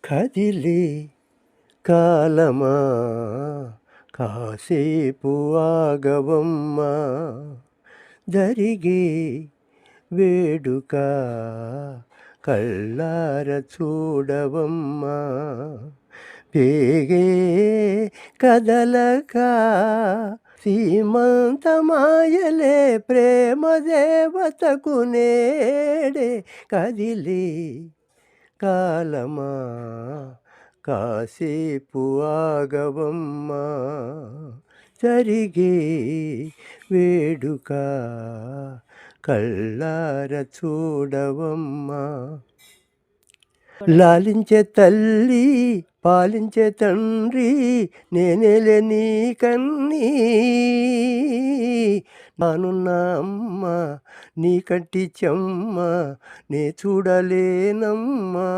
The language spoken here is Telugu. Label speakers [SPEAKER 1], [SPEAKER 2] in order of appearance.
[SPEAKER 1] కదిలే కాలమా కాసేపు ఆగవమ్మా, జరిగే వేడుక కళ్ళార చూడవమ్మా, పేగే కదలక సీమంతమాయలే ప్రేమ దేవతకు నేడే. కదిలే కాలమా కాసేపు ఆగవమ్మా, జరిగే వేడుక కళ్ళార చూడవమ్మా. లాలించే తల్లి పాలించే తండ్రి నేనేలే నీ కన్నీ, నానున్నా అమ్మ నీ కంటి చెమ్మ నే చూడలేనమ్మా.